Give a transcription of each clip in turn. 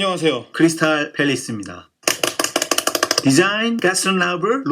안녕하세요. 크리스탈 팰리스입니다. 디자인 가스라버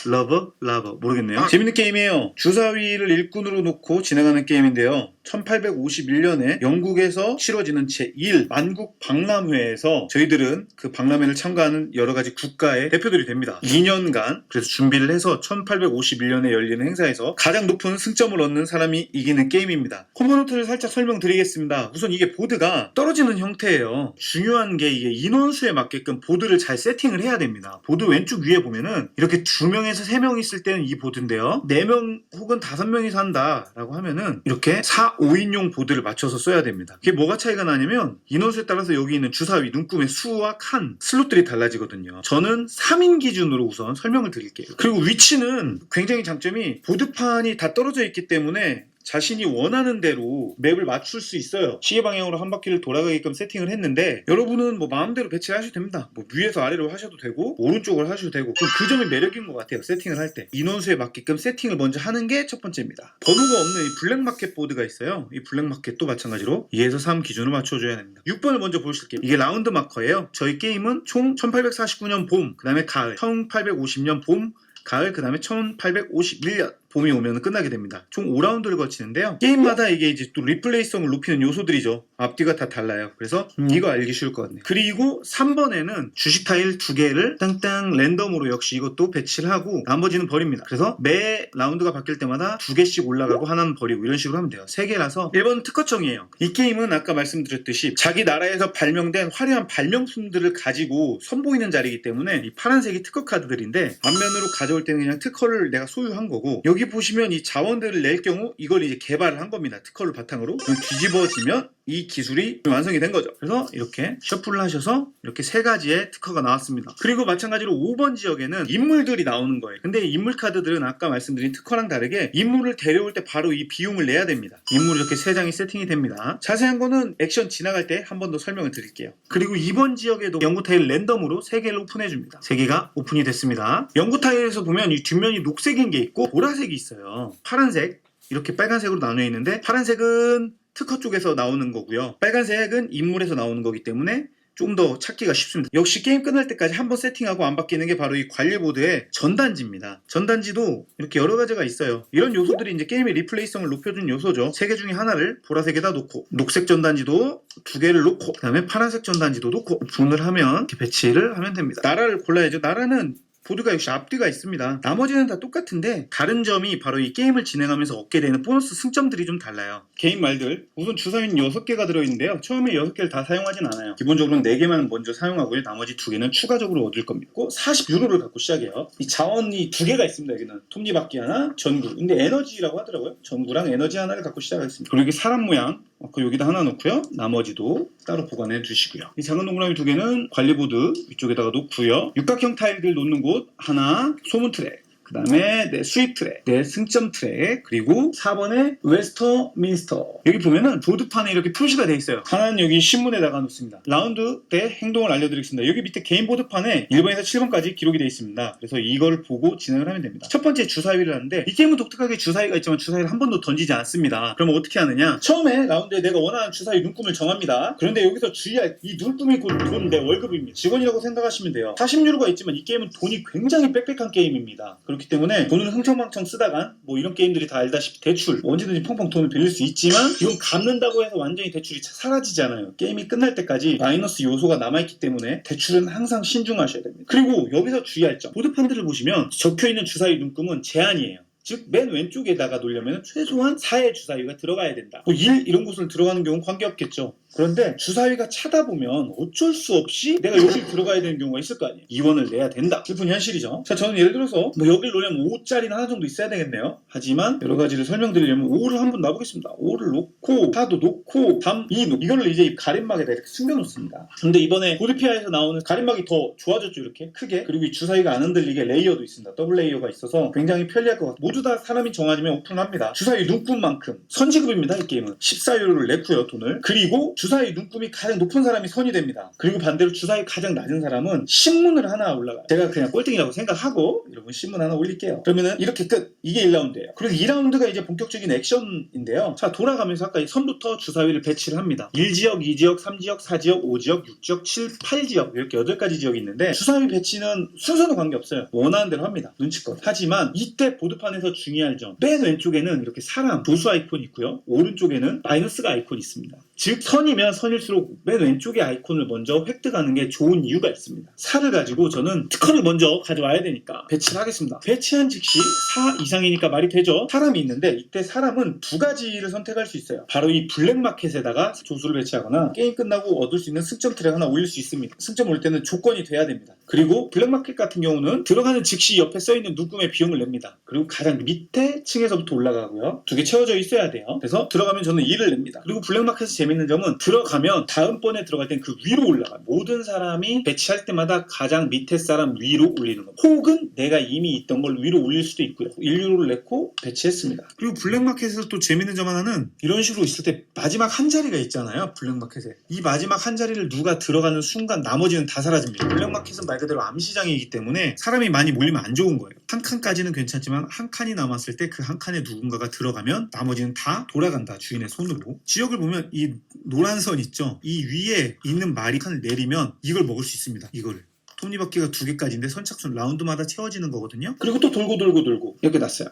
러버 모르겠네요. 재밌는 게임이에요. 주사위를 일꾼으로 놓고 진행하는 게임인데요. 1851년에 영국에서 치러지는 제1 만국 박람회에서 저희들은 그 박람회를 참가하는 여러 가지 국가의 대표들이 됩니다. 2년간 그래서 준비를 해서 1851년에 열리는 행사에서 가장 높은 승점을 얻는 사람이 이기는 게임입니다. 컴포넌트를 살짝 설명드리겠습니다. 우선 이게 보드가 떨어지는 형태예요. 중요한 게 이게 인원수에 맞게끔 보드를 잘 세팅을 해야 됩니다. 보드 왼쪽 위에 보면은 이렇게 2명에서 3명 있을 때는 이 보드인데요. 4명 혹은 5명이서 한다라고 하면은 이렇게 4, 5인용 보드를 맞춰서 써야 됩니다. 이게 뭐가 차이가 나냐면 인원수에 따라서 여기 있는 주사위, 눈금의 수와 칸, 슬롯들이 달라지거든요. 저는 3인 기준으로 우선 설명을 드릴게요. 그리고 위치는 굉장히 장점이 보드판이 다 떨어져 있기 때문에 자신이 원하는 대로 맵을 맞출 수 있어요. 시계 방향으로 한 바퀴를 돌아가게끔 세팅을 했는데 여러분은 뭐 마음대로 배치를 하셔도 됩니다. 뭐 위에서 아래로 하셔도 되고 오른쪽으로 하셔도 되고 그 점이 매력인 것 같아요. 세팅을 할 때 인원수에 맞게끔 세팅을 먼저 하는 게 첫 번째입니다. 번호가 없는 이 블랙마켓 보드가 있어요. 이 블랙마켓도 마찬가지로 2에서 3 기준으로 맞춰줘야 됩니다. 6번을 먼저 보실게요. 이게 라운드 마커예요. 저희 게임은 총 1849년 봄, 그 다음에 가을, 1850년 봄, 가을, 그 다음에 1851년 봄이 오면 끝나게 됩니다. 총 5라운드를 거치는데요. 게임마다 이게 이제 또 리플레이성을 높이는 요소들이죠. 앞뒤가 다 달라요. 그래서 이거 알기 쉬울 것 같네요. 그리고 3번에는 주식 타일 2개를 땅땅 랜덤으로 역시 이것도 배치를 하고 나머지는 버립니다. 그래서 매 라운드가 바뀔 때마다 2개씩 올라가고 하나는 버리고 이런 식으로 하면 돼요. 3개라서 1번 특허청이에요. 이 게임은 아까 말씀드렸듯이 자기 나라에서 발명된 화려한 발명품들을 가지고 선보이는 자리이기 때문에 이 파란색이 특허 카드들인데 앞면으로 가져올 때는 그냥 특허를 내가 소유한 거고 여기 보시면 이 자원들을 낼 경우 이걸 이제 개발을 한 겁니다. 특허를 바탕으로. 뒤집어지면 이 기술이 완성이 된 거죠. 그래서 이렇게 셔플을 하셔서 이렇게 3가지의 특허가 나왔습니다. 그리고 마찬가지로 5번 지역에는 인물들이 나오는 거예요. 근데 인물 카드들은 아까 말씀드린 특허랑 다르게 인물을 데려올 때 바로 이 비용을 내야 됩니다. 인물이 이렇게 3장이 세팅이 됩니다. 자세한 거는 액션 지나갈 때 한 번 더 설명을 드릴게요. 그리고 2번 지역에도 연구 타일 랜덤으로 3개를 오픈해 줍니다. 3개가 오픈이 됐습니다. 연구 타일에서 보면 이 뒷면이 녹색인 게 있고 보라색이 있어요. 파란색, 이렇게 빨간색으로 나뉘어 있는데 파란색은 특허 쪽에서 나오는 거고요. 빨간색은 인물에서 나오는 거기 때문에 좀 더 찾기가 쉽습니다. 역시 게임 끝날 때까지 한번 세팅하고 안 바뀌는 게 바로 이 관리보드의 전단지입니다. 전단지도 이렇게 여러 가지가 있어요. 이런 요소들이 이제 게임의 리플레이성을 높여준 요소죠. 3개 중에 하나를 보라색에다 놓고 녹색 전단지도 2개를 놓고 그 다음에 파란색 전단지도 놓고 분을 하면 이렇게 배치를 하면 됩니다. 나라를 골라야죠. 나라는 보드가 역시 앞뒤가 있습니다. 나머지는 다 똑같은데 다른 점이 바로 이 게임을 진행하면서 얻게 되는 보너스 승점들이 좀 달라요. 개인 말들 우선 주사위는 6개가 들어있는데요. 처음에 6개를 다 사용하진 않아요. 기본적으로는 4개만 먼저 사용하고요. 나머지 2개는 추가적으로 얻을 겁니다. 40유로를 갖고 시작해요. 이 자원이 2개가 있습니다. 여기는 톱니바퀴 하나, 전구. 근데 에너지라고 하더라고요. 전구랑 에너지 하나를 갖고 시작하겠습니다. 그리고 이게 사람 모양 여기다 하나 놓고요. 나머지도 따로 보관해 두시고요. 이 작은 동그라미 2개는 관리보드 위쪽에다가 놓고요. 육각형 타일들 놓는 곳 하나, 소문 트랙, 그 다음에 수입 트랙, 승점 트랙, 그리고 4번에 웨스터민스터. 여기 보면은 보드판에 이렇게 표시가 되어 있어요. 하나는 여기 신문에다가 놓습니다. 라운드 때 행동을 알려드리겠습니다. 여기 밑에 개인 보드판에 1번에서 7번까지 기록이 되어 있습니다. 그래서 이걸 보고 진행을 하면 됩니다. 첫 번째 주사위를 하는데 이 게임은 독특하게 주사위가 있지만 주사위를 한 번도 던지지 않습니다. 그럼 어떻게 하느냐? 처음에 라운드에 내가 원하는 주사위 눈금을 정합니다. 그런데 여기서 주의할 이 눈금이 곧 돈 내 월급입니다. 직원이라고 생각하시면 돼요. 40유로가 있지만 이 게임은 돈이 굉장히 빽빽한 게임입니다. 그렇기 때문에 돈을 흥청망청 쓰다간 뭐 이런 게임들이 다 알다시피 대출 언제든지 펑펑 돈을 빌릴 수 있지만 이건 갚는다고 해서 완전히 대출이 사라지잖아요. 게임이 끝날 때까지 마이너스 요소가 남아있기 때문에 대출은 항상 신중하셔야 됩니다. 그리고 여기서 주의할 점 보드판들을 보시면 적혀있는 주사위 눈금은 제한이에요. 즉 맨 왼쪽에다가 놓으려면 최소한 4의 주사위가 들어가야 된다. 1 이런 곳을 들어가는 경우는 관계없겠죠. 그런데 주사위가 차다 보면 어쩔 수 없이 내가 여기 들어가야 되는 경우가 있을 거 아니에요. 2원을 내야 된다. 슬픈 현실이죠. 자, 저는 예를 들어서 뭐 여기를 놓으려면 5짜리는 하나 정도 있어야 되겠네요. 하지만 여러 가지를 설명드리려면 5를 한번 놔보겠습니다. 5를 놓고 4도 놓고 3, 2 놓고 이거를 이제 가림막에다 이렇게 숨겨놓습니다. 근데 이번에 보드피아에서 나오는 가림막이 더 좋아졌죠. 이렇게 크게. 그리고 이 주사위가 안 흔들리게 레이어도 있습니다. 더블 레이어가 있어서 굉장히 편리할 것 같아요. 모두 다 사람이 정하면 오픈합니다. 주사위 눈금만큼 선지급입니다. 이 게임은 14유로를 냈고요. 돈을. 그리고 주사위 눈금이 가장 높은 사람이 선이 됩니다. 그리고 반대로 주사위 가장 낮은 사람은 신문을 하나 올라가요. 제가 그냥 꼴등이라고 생각하고 여러분 신문 하나 올릴게요. 그러면은 이렇게 끝. 이게 1라운드예요. 그리고 2라운드가 이제 본격적인 액션인데요. 자, 돌아가면서 아까 선부터 주사위를 배치를 합니다. 1지역, 2지역, 3지역, 4지역, 5지역, 6지역, 7, 8지역 이렇게 8가지 지역이 있는데 주사위 배치는 순서는 관계없어요. 원하는 대로 합니다. 눈치껏. 하지만 이때 보드판에서 중요할 점. 맨 왼쪽에는 이렇게 사람, 도수 아이콘이 있고요. 오른쪽에는 마이너스가 아이콘이 있습니다. 즉 선이면 선일수록 맨 왼쪽의 아이콘을 먼저 획득하는 게 좋은 이유가 있습니다. 4를 가지고 저는 특허를 먼저 가져와야 되니까 배치를 하겠습니다. 배치한 즉시 4 이상이니까 말이 되죠. 사람이 있는데 이때 사람은 두 가지를 선택할 수 있어요. 바로 이 블랙마켓에다가 조수를 배치하거나 게임 끝나고 얻을 수 있는 승점 트랙 하나 올릴 수 있습니다. 승점 올릴 때는 조건이 돼야 됩니다. 그리고 블랙마켓 같은 경우는 들어가는 즉시 옆에 써있는 눈금의 비용을 냅니다. 그리고 가장 밑에 층에서부터 올라가고요. 2개 채워져 있어야 돼요. 그래서 들어가면 저는 2를 냅니다. 그리고 블랙마켓에서 재밌는 점은 들어가면 다음번에 들어갈 땐 그 위로 올라가요. 모든 사람이 배치할 때마다 가장 밑에 사람 위로 올리는 거. 혹은 내가 이미 있던 걸 위로 올릴 수도 있고요. 1유로를 냈고 배치했습니다. 그리고 블랙마켓에서 또 재밌는 점 하나는 이런 식으로 있을 때 마지막 한 자리가 있잖아요. 블랙마켓에. 이 마지막 한 자리를 누가 들어가는 순간 나머지는 다 사라집니다. 블랙마켓은 말 그대로 암시장이기 때문에 사람이 많이 몰리면 안 좋은 거예요. 한 칸까지는 괜찮지만 한 칸이 남았을 때 그 한 칸에 누군가가 들어가면 나머지는 다 돌아간다. 주인의 손으로. 지역을 보면 이 노란 선 있죠. 이 위에 있는 말이 칸을 내리면 이걸 먹을 수 있습니다. 이거를. 톱니바퀴가 2개까지인데 선착순 라운드마다 채워지는 거거든요. 그리고 또 돌고 이렇게 났어요.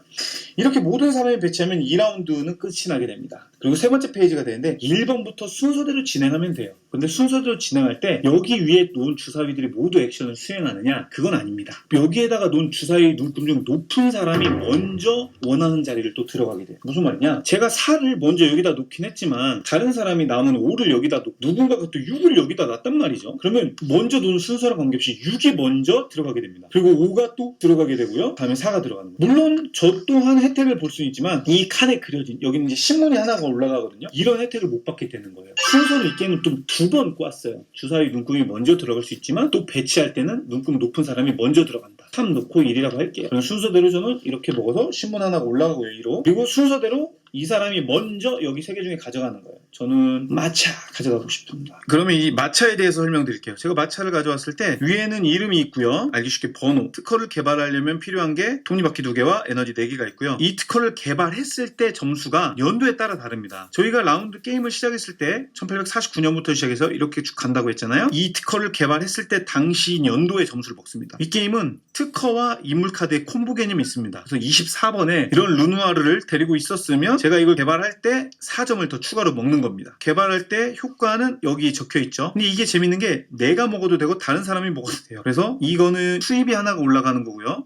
이렇게 모든 사람이 배치하면 2라운드는 끝이 나게 됩니다. 그리고 세 번째 페이지가 되는데 1번부터 순서대로 진행하면 돼요. 근데 순서대로 진행할 때 여기 위에 놓은 주사위들이 모두 액션을 수행하느냐? 그건 아닙니다. 여기에다가 놓은 주사위 눈금 중 높은 사람이 먼저 원하는 자리를 또 들어가게 돼요. 무슨 말이냐? 제가 4를 먼저 여기다 놓긴 했지만 다른 사람이 남은 5를 여기다 놓고 누군가가 또 6을 여기다 놨단 말이죠. 그러면 먼저 놓은 순서랑 관계없이 6이 먼저 들어가게 됩니다. 그리고 5가 또 들어가게 되고요. 다음에 4가 들어가는 거예요. 물론 저 또한 혜택을 볼 수는 있지만 이 칸에 그려진 여기는 이제 신문이 하나가 올라가거든요. 이런 혜택을 못 받게 되는 거예요. 순서를 이 게임은 좀 2번 꽈어요. 주사위 눈금이 먼저 들어갈 수 있지만 또 배치할 때는 눈금 높은 사람이 먼저 들어간다. 3 놓고 1이라고 할게요. 그럼 순서대로 저는 이렇게 먹어서 신문 하나가 올라가고요. 2로. 그리고 순서대로 이 사람이 먼저 여기 3개 중에 가져가는 거예요. 저는 마차 가져가고 싶습니다. 그러면 이 마차에 대해서 설명드릴게요. 제가 마차를 가져왔을 때 위에는 이름이 있고요. 알기 쉽게 번호. 특허를 개발하려면 필요한 게 톱니바퀴 2개와 에너지 4개가 있고요. 이 특허를 개발했을 때 점수가 연도에 따라 다릅니다. 저희가 라운드 게임을 시작했을 때 1849년부터 시작해서 이렇게 쭉 간다고 했잖아요. 이 특허를 개발했을 때 당시 연도의 점수를 먹습니다. 이 게임은 특허와 인물카드의 콤보 개념이 있습니다. 그래서 24번에 이런 루누아르를 데리고 있었으면 제가 이걸 개발할 때 4점을 더 추가로 먹는 겁니다. 개발할 때 효과는 여기 적혀 있죠. 근데 이게 재밌는 게 내가 먹어도 되고 다른 사람이 먹어도 돼요. 그래서 이거는 수입이 하나가 올라가는 거고요.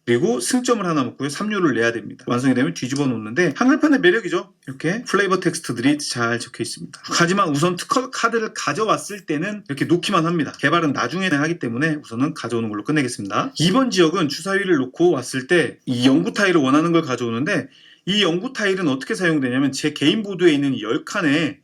그리고 승점을 하나 먹고요. 3류를 내야 됩니다. 완성이 되면 뒤집어 놓는데 한글판의 매력이죠. 이렇게 플레이버 텍스트들이 잘 적혀 있습니다. 하지만 우선 특허 카드를 가져왔을 때는 이렇게 놓기만 합니다. 개발은 나중에 하기 때문에 우선은 가져오는 걸로 끝내겠습니다. 2번 지역은 주사위를 놓고 왔을 때 이 영구 타일을 원하는 걸 가져오는데 이 영구 타일은 어떻게 사용되냐면 제 개인 보드에 있는 10칸에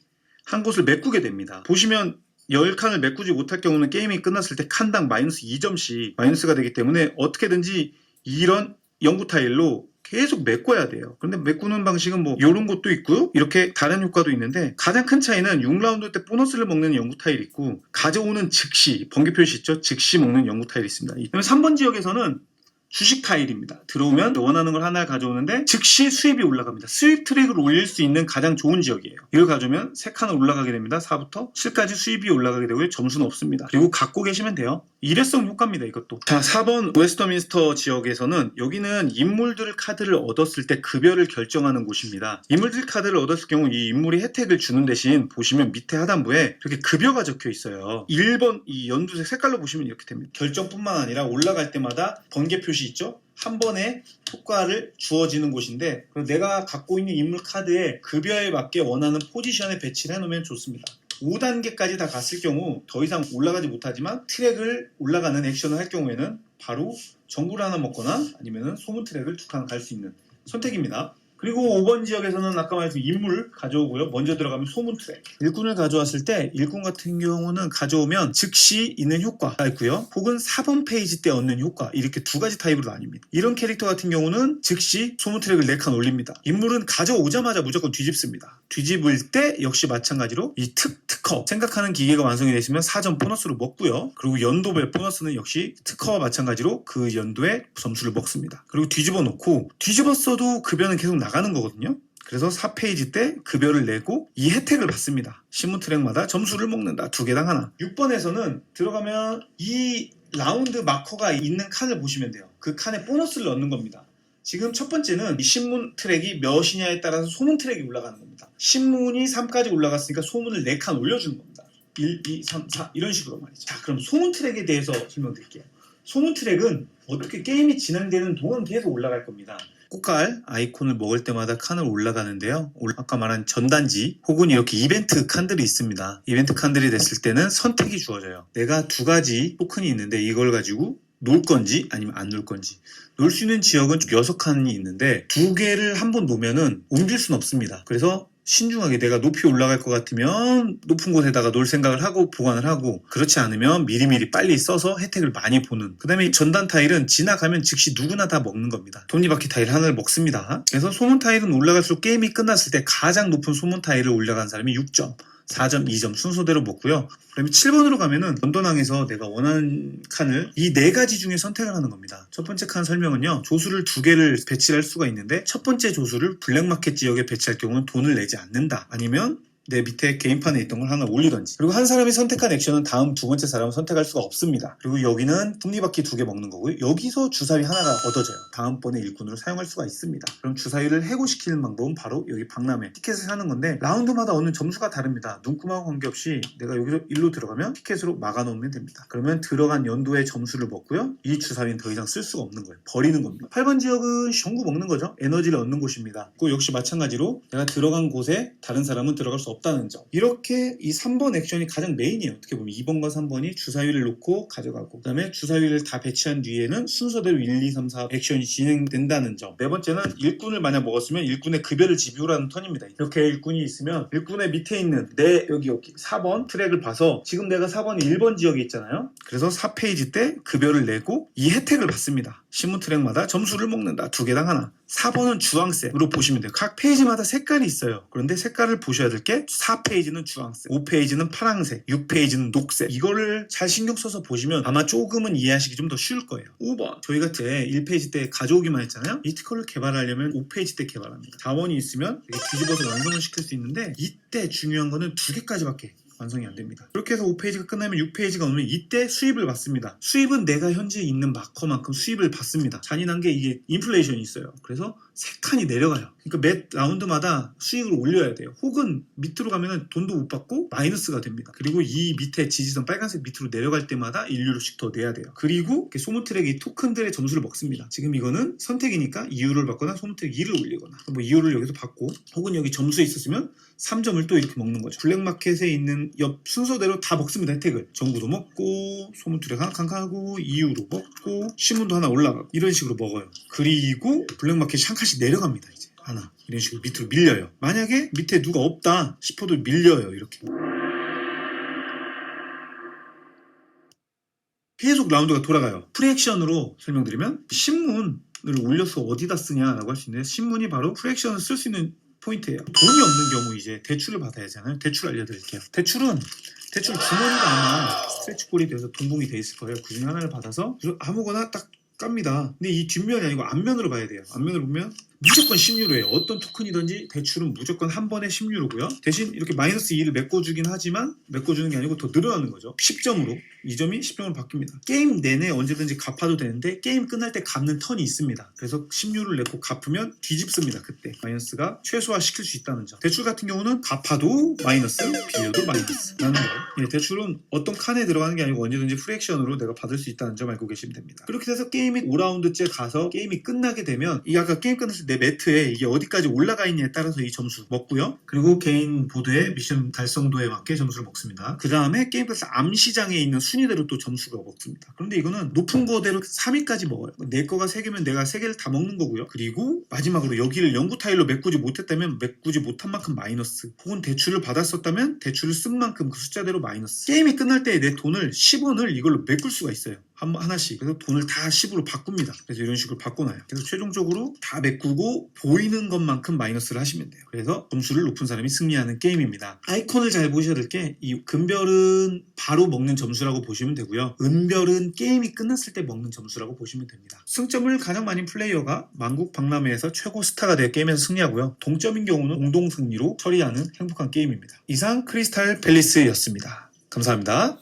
한 곳을 메꾸게 됩니다. 보시면 10칸을 메꾸지 못할 경우는 게임이 끝났을 때 칸당 마이너스 2점씩 마이너스가 되기 때문에 어떻게든지 이런 영구 타일로 계속 메꿔야 돼요. 그런데 메꾸는 방식은 뭐 이런 것도 있고요. 이렇게 다른 효과도 있는데 가장 큰 차이는 6라운드 때 보너스를 먹는 영구 타일이 있고 가져오는 즉시 번개 표시 있죠? 즉시 먹는 영구 타일이 있습니다. 그다음에 3번 지역에서는 주식 타일입니다. 들어오면 원하는 걸 하나 가져오는데 즉시 수입이 올라갑니다. 수입 트랙을 올릴 수 있는 가장 좋은 지역이에요. 이걸 가져오면 3칸을 올라가게 됩니다. 4부터 7까지 수입이 올라가게 되고요. 점수는 없습니다. 그리고 갖고 계시면 돼요. 일회성 효과입니다. 이것도. 자, 4번 웨스터민스터 지역에서는 여기는 인물들 카드를 얻었을 때 급여를 결정하는 곳입니다. 인물들 카드를 얻었을 경우 이 인물이 혜택을 주는 대신 보시면 밑에 하단부에 이렇게 급여가 적혀 있어요. 1번 이 연두색 색깔로 보시면 이렇게 됩니다. 결정뿐만 아니라 올라갈 때마다 번개 표시 있죠? 한 번에 효과를 주어지는 곳인데 내가 갖고 있는 인물 카드에 급여에 맞게 원하는 포지션에 배치를 해놓으면 좋습니다. 5단계까지 다 갔을 경우 더 이상 올라가지 못하지만 트랙을 올라가는 액션을 할 경우에는 바로 정구를 하나 먹거나 아니면 소문 트랙을 2칸 갈 수 있는 선택입니다. 그리고 5번 지역에서는 아까 말했듯이 인물 가져오고요. 먼저 들어가면 소문 트랙. 일꾼을 가져왔을 때 일꾼 같은 경우는 가져오면 즉시 있는 효과가 있고요. 혹은 4번 페이지 때 얻는 효과. 이렇게 두 가지 타입으로 나뉩니다. 이런 캐릭터 같은 경우는 즉시 소문 트랙을 4칸 올립니다. 인물은 가져오자마자 무조건 뒤집습니다. 뒤집을 때 역시 마찬가지로 이 특허 생각하는 기계가 완성이 되시면 4점 보너스로 먹고요. 그리고 연도별 보너스는 역시 특허와 마찬가지로 그 연도의 점수를 먹습니다. 그리고 뒤집어 놓고 뒤집었어도 급여는 계속 나가는 거거든요. 그래서 4페이지 때 급여를 내고 이 혜택을 받습니다. 신문 트랙마다 점수를 먹는다. 2개당 하나. 6번에서는 들어가면 이 라운드 마커가 있는 칸을 보시면 돼요. 그 칸에 보너스를 넣는 겁니다. 지금 첫 번째는 이 신문 트랙이 몇이냐에 따라서 소문 트랙이 올라가는 겁니다. 신문이 3까지 올라갔으니까 소문을 4칸 올려주는 겁니다. 1, 2, 3, 4 이런 식으로 말이죠. 자, 그럼 소문 트랙에 대해서 설명드릴게요. 소문 트랙은 어떻게 게임이 진행되는 동안 계속 올라갈 겁니다. 꽃갈 아이콘을 먹을 때마다 칸을 올라가는데요. 아까 말한 전단지 혹은 이렇게 이벤트 칸들이 있습니다. 이벤트 칸들이 됐을 때는 선택이 주어져요. 내가 2가지 토큰이 있는데 이걸 가지고 놀 건지 아니면 안 놀 건지. 놀 수 있는 지역은 6칸이 있는데 2개를 한 번 놓으면은 옮길 수는 없습니다. 그래서 신중하게 내가 높이 올라갈 것 같으면 높은 곳에다가 놀 생각을 하고 보관을 하고, 그렇지 않으면 미리미리 빨리 써서 혜택을 많이 보는. 그 다음에 전단 타일은 지나가면 즉시 누구나 다 먹는 겁니다. 톱니바퀴 타일 하나를 먹습니다. 그래서 소문 타일은 올라갈수록 게임이 끝났을 때 가장 높은 소문 타일을 올라간 사람이 6점, 4점, 2점 순서대로 먹고요. 그다음에 7번으로 가면은 런던항에서 내가 원하는 칸을 이 4가지 중에 선택을 하는 겁니다. 첫 번째 칸 설명은요. 조수를 2개를 배치할 수가 있는데 첫 번째 조수를 블랙마켓 지역에 배치할 경우는 돈을 내지 않는다. 아니면 내 밑에 게임판에 있던 걸 하나 올리던지. 그리고 한 사람이 선택한 액션은 다음 2번째 사람은 선택할 수가 없습니다. 그리고 여기는 톱니바퀴 2개 먹는 거고요. 여기서 주사위 하나가 얻어져요. 다음번에 일꾼으로 사용할 수가 있습니다. 그럼 주사위를 해고시키는 방법은 바로 여기 박람회 티켓을 사는 건데 라운드마다 얻는 점수가 다릅니다. 눈금하고 관계없이 내가 여기서 일로 들어가면 티켓으로 막아놓으면 됩니다. 그러면 들어간 연도의 점수를 먹고요. 이 주사위는 더 이상 쓸 수가 없는 거예요. 버리는 겁니다. 8번 지역은 전구 먹는 거죠. 에너지를 얻는 곳입니다. 그 역시 마찬가지로 내가 들어간 곳에 다른 사람은 들어갈 수 없다는 점. 이렇게 이 3번 액션이 가장 메인이에요. 어떻게 보면 2번과 3번이 주사위를 놓고 가져가고, 그 다음에 주사위를 다 배치한 뒤에는 순서대로 1, 2, 3, 4 액션이 진행된다는 점. 네 번째는 일꾼을 만약 먹었으면 일꾼의 급여를 지불하는 턴입니다. 이렇게 일꾼이 있으면 일꾼의 밑에 있는 여기 4번 트랙을 봐서 지금 내가 4번이 1번 지역에 있잖아요. 그래서 4페이지 때 급여를 내고 이 혜택을 받습니다. 신문 트랙마다 점수를 먹는다. 2개당 하나. 4번은 주황색으로 보시면 돼요. 각 페이지마다 색깔이 있어요. 그런데 색깔을 보셔야 될 게 4페이지는 주황색, 5페이지는 파란색, 6페이지는 녹색. 이거를 잘 신경 써서 보시면 아마 조금은 이해하시기 좀 더 쉬울 거예요. 5번. 저희가 1페이지 때 가져오기만 했잖아요. 이 특허를 개발하려면 5페이지 때 개발합니다. 자원이 있으면 이렇게 뒤집어서 완성을 시킬 수 있는데 이때 중요한 거는 2개까지밖에 완성이 안 됩니다. 그렇게 해서 5페이지가 끝나면 6페이지가 오면 이때 수입을 받습니다. 수입은 내가 현재 있는 마커만큼 수입을 받습니다. 잔인한 게 이게 인플레이션이 있어요. 그래서 3칸이 내려가요. 그러니까 매 라운드마다 수익을 올려야 돼요. 혹은 밑으로 가면 돈도 못 받고 마이너스가 됩니다. 그리고 이 밑에 지지선 빨간색 밑으로 내려갈 때마다 1유로씩 더 내야 돼요. 그리고 소문 트랙이 토큰들의 점수를 먹습니다. 지금 이거는 선택이니까 2유로를 받거나 소문 트랙 2를 올리거나 뭐 2유로를 여기서 받고, 혹은 여기 점수에 있었으면 3점을 또 이렇게 먹는 거죠. 블랙마켓에 있는 옆 순서대로 다 먹습니다. 혜택을. 정부도 먹고 소문 트랙 하나 칸하고 2유로 먹고 신문도 하나 올라가고 이런 식으로 먹어요. 그리고 블랙마켓이 한 칸씩 내려갑니다. 이제 하나 이런 식으로 밑으로 밀려요. 만약에 밑에 누가 없다 싶어도 밀려요. 이렇게 계속 라운드가 돌아가요. 프리액션으로 설명드리면 신문을 올려서 어디다 쓰냐라고 할 수 있는데, 신문이 바로 프리액션을 쓸 수 있는 포인트예요. 돈이 없는 경우 이제 대출을 받아야 하잖아요. 대출 알려드릴게요. 대출 주머니가 아마 스트레치 꼴이 돼서 동봉이 돼 있을 거예요. 그 중에 하나를 받아서 아무거나 딱 깝니다. 근데 이 뒷면이 아니고 앞면으로 봐야 돼요. 앞면으로 보면 무조건 10유로예요. 어떤 토큰이든지 대출은 무조건 한 번에 10유로고요. 대신 이렇게 마이너스 2를 메꿔주긴 하지만 메꿔주는 게 아니고 더 늘어나는 거죠. 10점으로. 이 점이 10점으로 바뀝니다. 게임 내내 언제든지 갚아도 되는데 게임 끝날 때 갚는 턴이 있습니다. 그래서 10유로를 내고 갚으면 뒤집습니다. 그때 마이너스가 최소화시킬 수 있다는 점. 대출 같은 경우는 갚아도 마이너스, 빌려도 마이너스 라는 거. 예, 대출은 어떤 칸에 들어가는 게 아니고 언제든지 프랙션으로 내가 받을 수 있다는 점 알고 계시면 됩니다. 그렇게 해서 게임이 5라운드째 가서 게임이 끝나게 되면 이 아까 게임 끝났을 때 내 매트에 이게 어디까지 올라가 있냐에 따라서 이 점수 먹고요. 그리고 개인 보드의 미션 달성도에 맞게 점수를 먹습니다. 그 다음에 게임 플러스 암시장에 있는 순위대로 또 점수가 먹습니다. 그런데 이거는 높은 거대로 3위까지 먹어요. 내 거가 3개면 내가 3개를 다 먹는 거고요. 그리고 마지막으로 여기를 연구 타일로 메꾸지 못했다면 메꾸지 못한 만큼 마이너스, 혹은 대출을 받았었다면 대출을 쓴 만큼 그 숫자대로 마이너스. 게임이 끝날 때 내 돈을 10원을 이걸로 메꿀 수가 있어요. 하나씩. 그래서 돈을 다 10으로 바꿉니다. 그래서 이런 식으로 바꿔놔요. 그래서 최종적으로 다 메꾸고 보이는 것만큼 마이너스를 하시면 돼요. 그래서 점수를 높은 사람이 승리하는 게임입니다. 아이콘을 잘 보셔야 될 게, 이 금별은 바로 먹는 점수라고 보시면 되고요. 은별은 게임이 끝났을 때 먹는 점수라고 보시면 됩니다. 승점을 가장 많이 플레이어가 만국박람회에서 최고 스타가 되어 게임에서 승리하고요. 동점인 경우는 공동 승리로 처리하는 행복한 게임입니다. 이상 크리스탈 팰리스였습니다. 감사합니다.